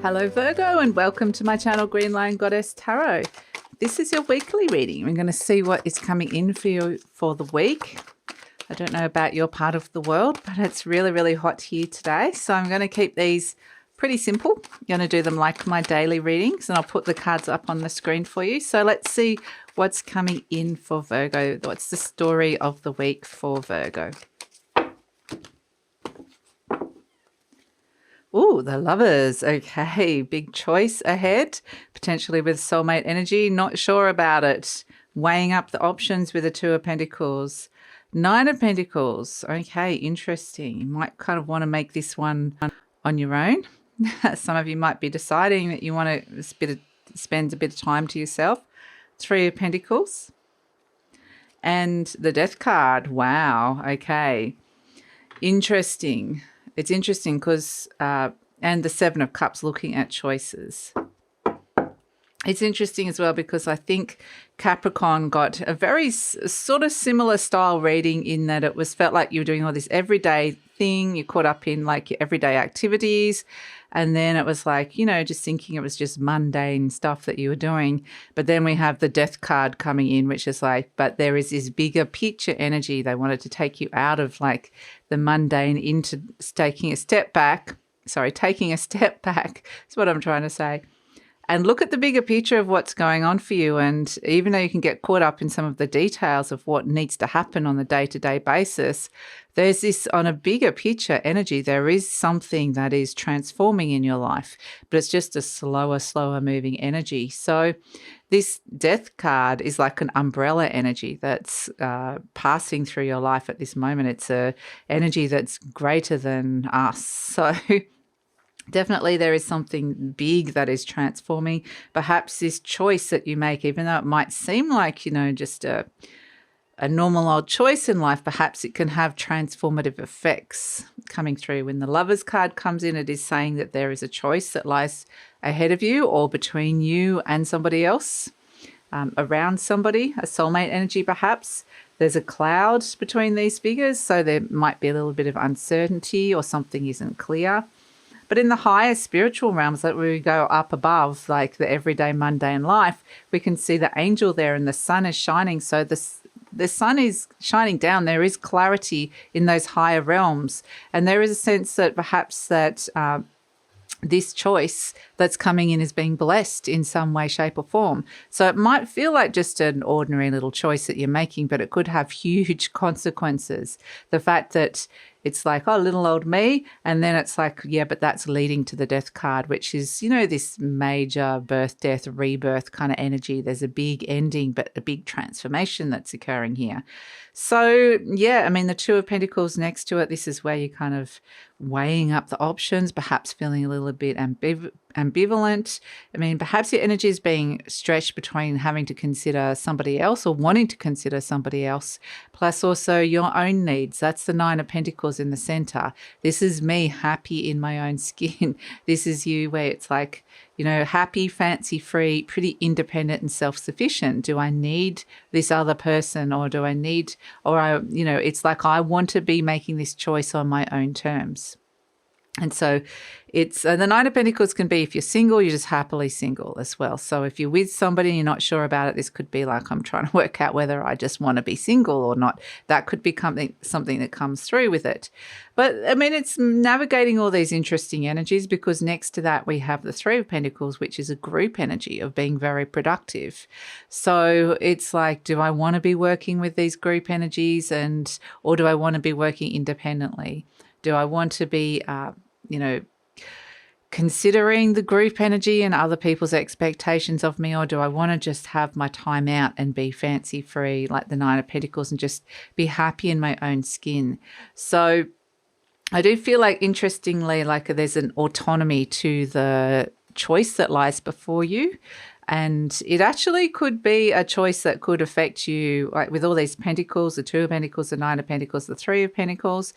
Hello Virgo, and welcome to my channel Green Lion Goddess Tarot. This is your weekly reading. We're going to see what is coming in for you for the week. I don't know about your part of the world, but it's really, really hot here today. So I'm going to keep these pretty simple. I'm going to do them like my daily readings, and I'll put the cards up on the screen for you. So let's see what's coming in for Virgo. What's the story of the week for Virgo? Ooh, the Lovers. Okay, big choice ahead, potentially with soulmate energy. Not sure about it. Weighing up the options with the Two of Pentacles. Nine of Pentacles. Okay, interesting. You might kind of want to make this one on your own. Some of you might be deciding that you want to spend a bit of time to yourself. Three of Pentacles. And the Death card. Wow, okay. Interesting. It's interesting because, and the Seven of Cups, looking at choices. It's interesting as well because I think Capricorn got a very sort of similar style reading in that it felt like you were doing all this everyday thing. You caught up in like your everyday activities. And then it was like, you know, just thinking it was just mundane stuff that you were doing. But then we have the Death card coming in, which is like, but there is this bigger picture energy. They wanted to take you out of like the mundane into taking a step back. Sorry, taking a step back is what I'm trying to say. And look at the bigger picture of what's going on for you. And even though you can get caught up in some of the details of what needs to happen on the day-to-day basis, there's this, on a bigger picture energy, there is something that is transforming in your life, but it's just a slower moving energy. So this Death card is like an umbrella energy that's passing through your life at this moment. It's a energy that's greater than us. So definitely there is something big that is transforming. Perhaps this choice that you make, even though it might seem like, you know, just a normal old choice in life, perhaps it can have transformative effects coming through. When the Lovers card comes in, it is saying that there is a choice that lies ahead of you or between you and somebody else, around somebody, a soulmate energy perhaps. There's a cloud between these figures, so there might be a little bit of uncertainty or something isn't clear. But in the higher spiritual realms that we go up above, like the everyday mundane life, we can see the angel there and the sun is shining. So the sun is shining down. There is clarity in those higher realms. And there is a sense that perhaps that this choice that's coming in is being blessed in some way, shape or form. So it might feel like just an ordinary little choice that you're making, but it could have huge consequences. The fact that it's like, oh, little old me. And then it's like, yeah, but that's leading to the Death card, which is, you know, this major birth, death, rebirth kind of energy. There's a big ending, but a big transformation that's occurring here. So, yeah, I mean, the Two of Pentacles next to it, this is where you're kind of weighing up the options, perhaps feeling a little bit ambivalent. I mean, perhaps your energy is being stretched between having to consider somebody else or wanting to consider somebody else, plus also your own needs. That's the Nine of Pentacles in the center. This is me happy in my own skin. This is you where it's like, you know, happy, fancy free, pretty independent and self-sufficient. Do I need this other person or do I need, you know, it's like I want to be making this choice on my own terms. And so it's the Nine of Pentacles can be if you're single, you're just happily single as well. So if you're with somebody and you're not sure about it, this could be like, I'm trying to work out whether I just want to be single or not. That could be something that comes through with it. But I mean, it's navigating all these interesting energies because next to that we have the Three of Pentacles, which is a group energy of being very productive. So it's like, do I want to be working with these group energies or do I want to be working independently? Do I want to be, you know, considering the group energy and other people's expectations of me, or do I want to just have my time out and be fancy free like the Nine of Pentacles and just be happy in my own skin? So I do feel like, interestingly, like there's an autonomy to the choice that lies before you. And it actually could be a choice that could affect you, like with all these pentacles, the Two of Pentacles, the Nine of Pentacles, the Three of Pentacles.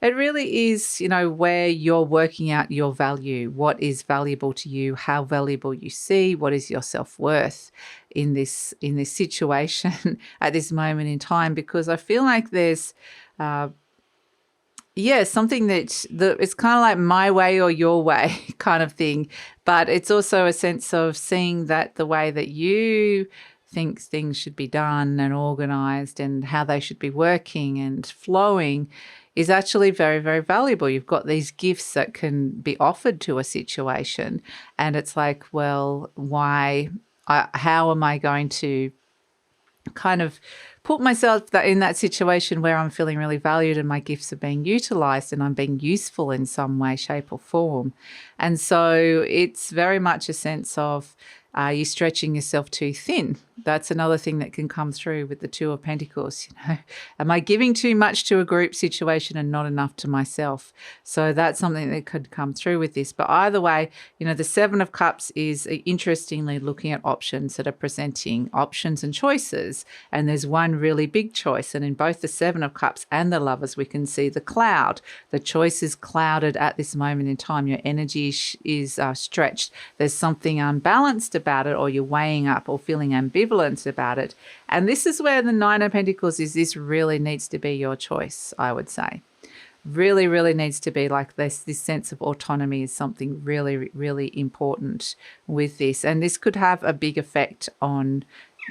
It really is, you know, where you're working out your value, what is valuable to you, how valuable you see, what is your self-worth in this situation at this moment in time. Because I feel like there's Yeah, something that it's kind of like my way or your way kind of thing. But it's also a sense of seeing that the way that you think things should be done and organized and how they should be working and flowing is actually very, very valuable. You've got these gifts that can be offered to a situation. And it's like, well, how am I going to kind of put myself in that situation where I'm feeling really valued and my gifts are being utilized and I'm being useful in some way, shape, or form. And so it's very much a sense of you stretching yourself too thin. That's another thing that can come through with the Two of Pentacles. Am I giving too much to a group situation and not enough to myself? So that's something that could come through with this. But either way, the Seven of Cups is interestingly looking at options that are presenting options and choices. And there's one really big choice. And in both the Seven of Cups and the Lovers, we can see the cloud. The choice is clouded at this moment in time. Your energy is stretched. There's something unbalanced about it, or you're weighing up or feeling ambivalent about it. And this is where the Nine of Pentacles is. This really needs to be your choice, I would say. Really, really needs to be like this. This sense of autonomy is something really, really important with this. And this could have a big effect on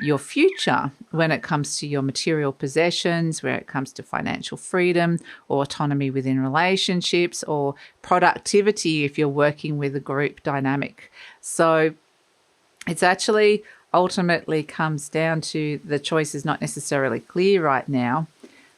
your future when it comes to your material possessions, where it comes to financial freedom or autonomy within relationships or productivity if you're working with a group dynamic. So it's actually ultimately comes down to the choice is not necessarily clear right now,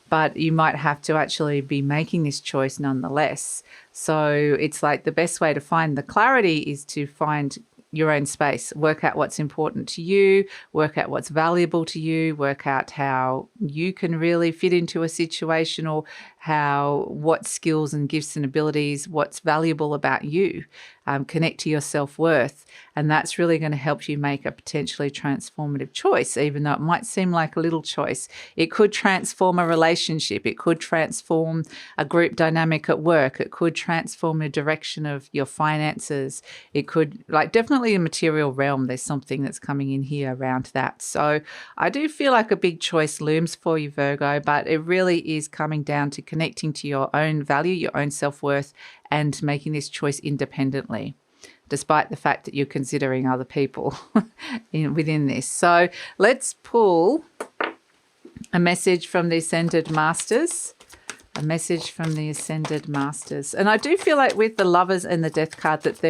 but you might have to actually be making this choice nonetheless. So it's like the best way to find the clarity is to find your own space, work out what's important to you, work out what's valuable to you, work out how you can really fit into a situation, or what skills and gifts and abilities, what's valuable about you, connect to your self-worth. And that's really going to help you make a potentially transformative choice, even though it might seem like a little choice. It could transform a relationship. It could transform a group dynamic at work. It could transform the direction of your finances. It could, definitely the material realm, there's something that's coming in here around that. So I do feel like a big choice looms for you, Virgo, but it really is coming down to connecting to your own value, your own self-worth, and making this choice independently, despite the fact that you're considering other people within this. So let's pull a message from the Ascended Masters. A message from the Ascended Masters. And I do feel like with the Lovers and the Death card that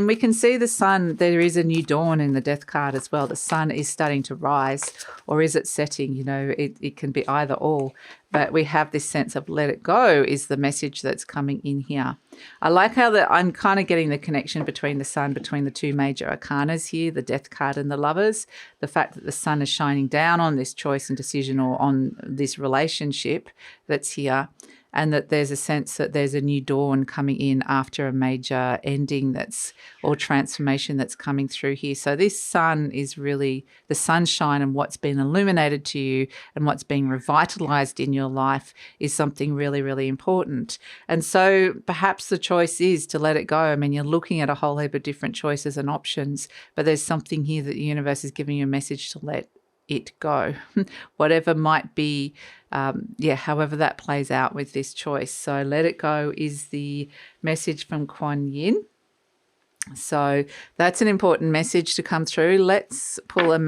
we can see the sun. There is a new dawn in the Death card as well. The sun is starting to rise, or is it setting? It can be either or. But we have this sense of let it go is the message that's coming in here. I like how I'm kind of getting the connection between the sun, between the two major arcanas here, the Death card and the Lovers. The fact that the sun is shining down on this choice and decision, or on this relationship that's here. And that there's a sense that there's a new dawn coming in after a major ending or transformation that's coming through here. So this sun is really the sunshine, and what's been illuminated to you and what's being revitalized in your life is something really, really important. And so perhaps the choice is to let it go. You're looking at a whole heap of different choices and options, but there's something here that the universe is giving you a message to let it go, whatever might be, however that plays out with this choice. So let it go is the message from Kuan Yin. So that's an important message to come through. Let's pull a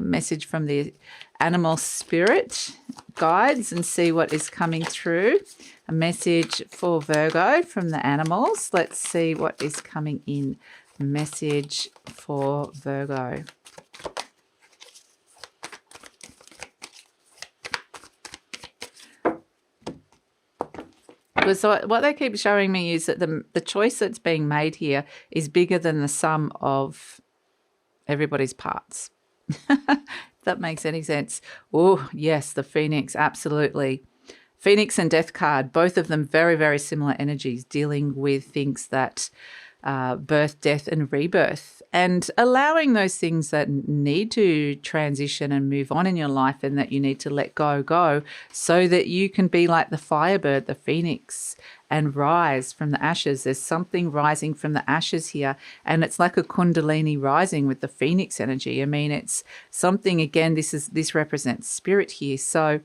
message from the animal spirit guides and see what is coming through. A message for Virgo from the animals. Let's see what is coming in. Message for Virgo. So what they keep showing me is that the choice that's being made here is bigger than the sum of everybody's parts. If that makes any sense. Oh, yes, the Phoenix, absolutely. Phoenix and Death card, both of them very, very similar energies, dealing with things that birth, death, and rebirth, and allowing those things that need to transition and move on in your life, and that you need to let go, so that you can be like the firebird, the phoenix, and rise from the ashes. There's something rising from the ashes here, and it's like a kundalini rising with the phoenix energy. It's something, again, this represents spirit here. So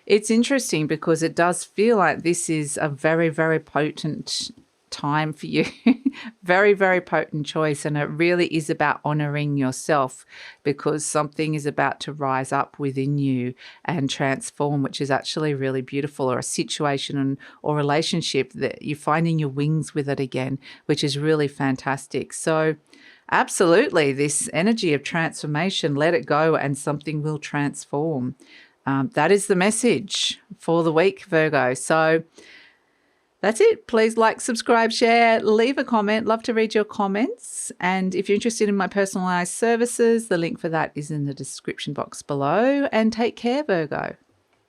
It's interesting because it does feel like this is a very, very potent time for you. Very, very potent choice. And it really is about honoring yourself, because something is about to rise up within you and transform, which is actually really beautiful, or a situation or relationship that you're finding your wings with it again, which is really fantastic. So absolutely, this energy of transformation, let it go and something will transform. That is the message for the week, Virgo. So that's it. Please like, subscribe, share, leave a comment. Love to read your comments. And if you're interested in my personalized services, the link for that is in the description box below. And take care, Virgo.